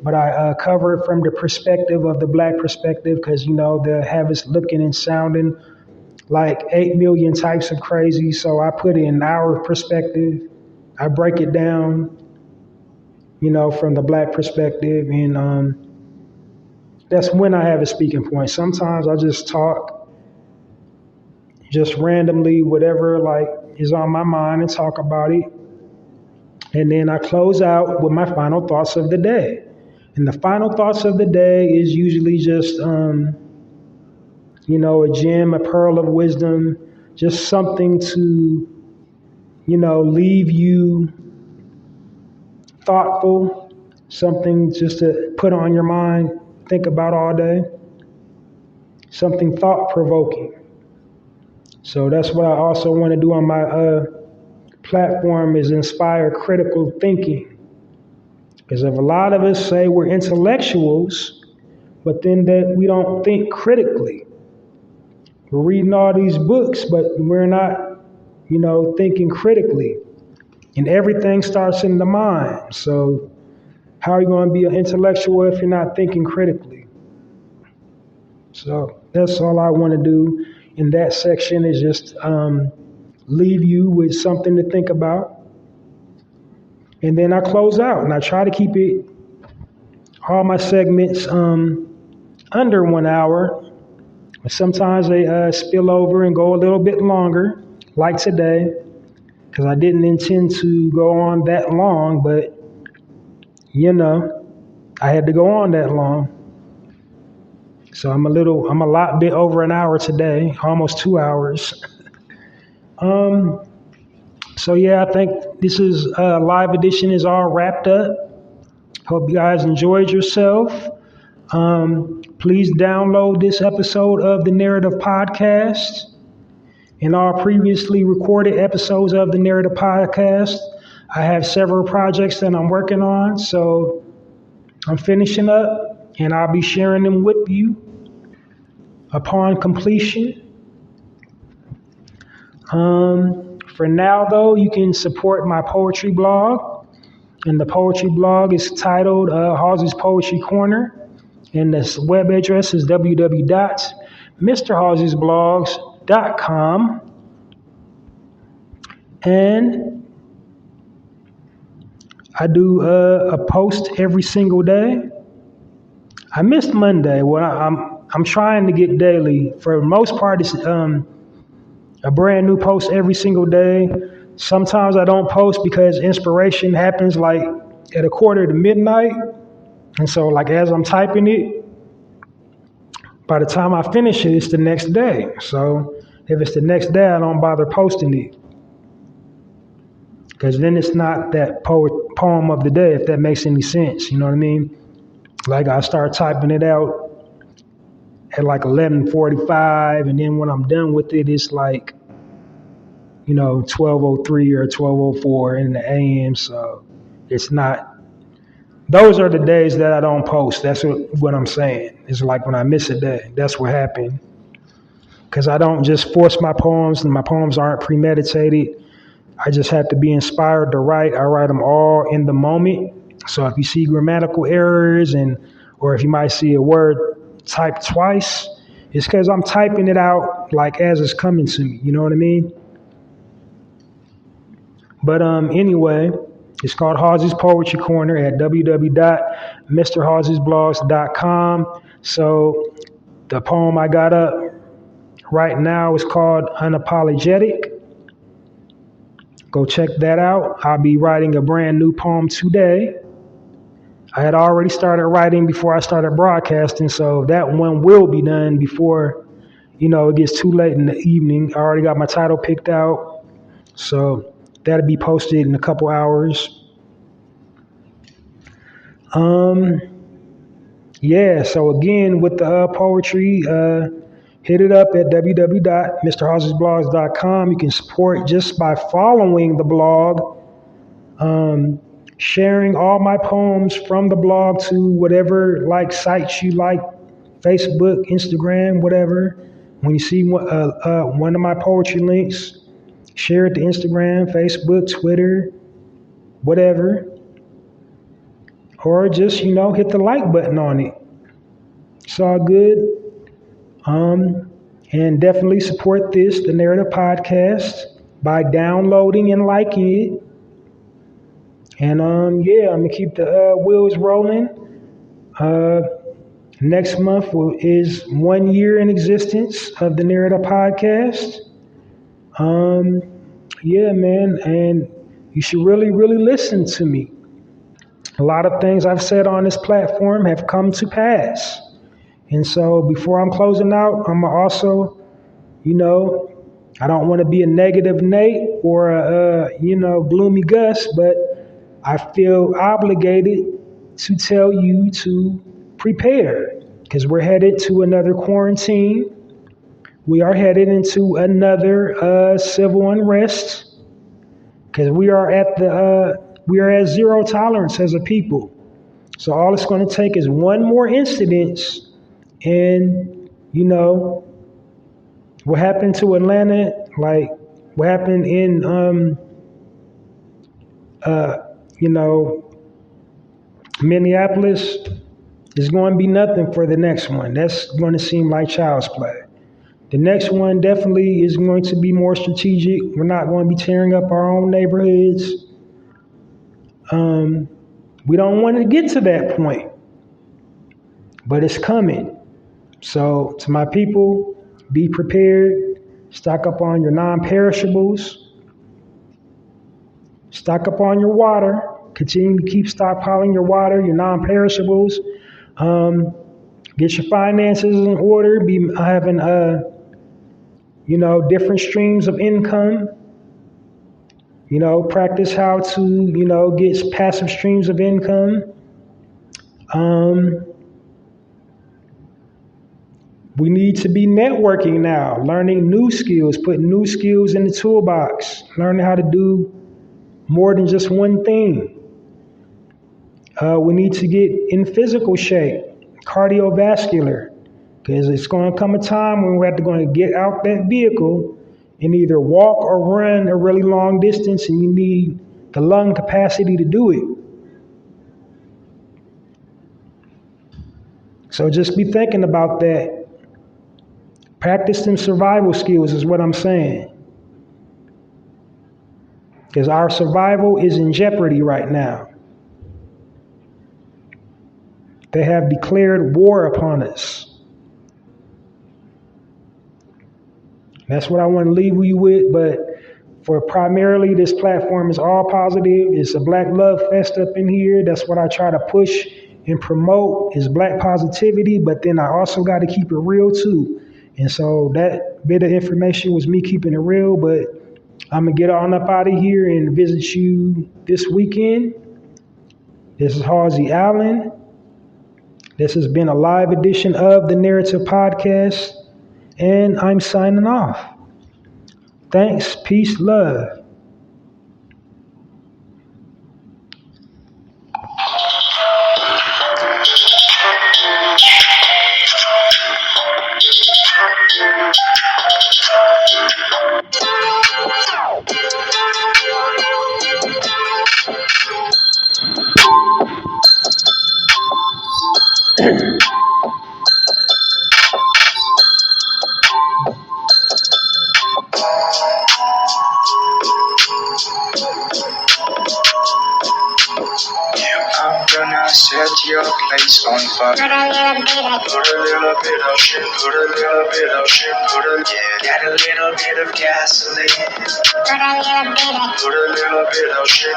but I cover it from the perspective of the black perspective because, they'll have us looking and sounding like 8 million types of crazy. So I put it in our perspective. I break it down, from the black perspective. And that's when I have a speaking point. Sometimes I just talk just randomly, whatever like is on my mind and talk about it. And then I close out with my final thoughts of the day. And the final thoughts of the day is usually just, a gem, a pearl of wisdom, just something to, leave you thoughtful, something just to put on your mind, think about all day, something thought provoking. So that's what I also want to do on my platform is inspire critical thinking. Because if a lot of us say we're intellectuals, but then that we don't think critically. We're reading all these books, but we're not, thinking critically. And everything starts in the mind. So how are you going to be an intellectual if you're not thinking critically? So that's all I want to do in that section is just leave you with something to think about. And then I close out, and I try to keep all my segments under 1 hour. But sometimes they spill over and go a little bit longer, like today, because I didn't intend to go on that long, but, I had to go on that long. So I'm a lot bit over an hour today, almost 2 hours. So yeah, I think this is live edition is all wrapped up. Hope you guys enjoyed yourself. Please download this episode of the Narrative Podcast and all previously recorded episodes of the Narrative Podcast. I have several projects that I'm working on, so I'm finishing up and I'll be sharing them with you upon completion. For now, though, you can support my poetry blog. And the poetry blog is titled Halsey's Poetry Corner. And the web address is www.mrhalseysblogs.com. And I do a post every single day. I missed Monday. Well, I'm trying to get daily. For the most part, it's a brand new post every single day. Sometimes I don't post because inspiration happens like at 1:45. And so like as I'm typing it, by the time I finish it, it's the next day. So if it's the next day, I don't bother posting it. Because then it's not that poem of the day, if that makes any sense. You know what I mean? Like I start typing it out at like 11:45, and then when I'm done with it, it's like, 12:03 or 12:04 in the AM. So it's not. Those are the days that I don't post. That's what I'm saying. It's like when I miss a day, that's what happened. Because I don't just force my poems, and my poems aren't premeditated. I just have to be inspired to write. I write them all in the moment. So if you see grammatical errors or if you might see a word typed twice, it's because I'm typing it out like as it's coming to me. You know what I mean? But anyway, it's called Halsey's Poetry Corner at www.mrhalseysblogs.com. So the poem I got up right now is called Unapologetic. Go check that out. I'll be writing a brand new poem today. I had already started writing before I started broadcasting, so that one will be done before, it gets too late in the evening. I already got my title picked out, so that'll be posted in a couple hours. So again, with the poetry, hit it up at www.mrhalseysblogs.com. You can support just by following the blog, sharing all my poems from the blog to whatever sites you like, Facebook, Instagram, whatever. When you see one of my poetry links, share it to Instagram, Facebook, Twitter, whatever. or just, hit the like button on it. It's all good. And definitely support the Narrative Podcast, by downloading and liking it. And I'm gonna keep the wheels rolling. Next month is 1 year in existence of the Narrative Podcast. Man, and you should really, really listen to me. A lot of things I've said on this platform have come to pass. And so before I'm closing out, I'm also, I don't want to be a negative Nate or a, gloomy Gus, but I feel obligated to tell you to prepare, because we're headed to another quarantine. We are headed into another civil unrest, because we are at zero tolerance as a people. So all it's going to take is one more incident, and what happened to Atlanta, like what happened in Minneapolis, is going to be nothing for the next one. That's going to seem like child's play. The next one definitely is going to be more strategic. We're not going to be tearing up our own neighborhoods. We don't want to get to that point, but it's coming. So to my people, be prepared. Stock up on your non-perishables. Stock up on your water. Continue to keep stockpiling your water, your non-perishables. Get your finances in order. Be having different streams of income. Practice how to get passive streams of income. We need to be networking now, learning new skills, putting new skills in the toolbox, learning how to do more than just one thing. We need to get in physical shape, cardiovascular, because it's going to come a time when we're going to get out that vehicle and either walk or run a really long distance, and you need the lung capacity to do it. So just be thinking about that. Practice them survival skills is what I'm saying. Because our survival is in jeopardy right now. They have declared war upon us. That's what I want to leave you with, but for primarily this platform is all positive. It's a Black love fest up in here. That's what I try to push and promote, is Black positivity, but then I also got to keep it real too. And so that bit of information was me keeping it real, but I'm going to get on up out of here and visit you this weekend. This is Halsey Allen. This has been a live edition of the Narrative Podcast, and I'm signing off. Thanks, peace, love. Set your place on fire. Put a little bit of shit, put a little bit of shit, get a little bit of gasoline. Put a little bit of shit,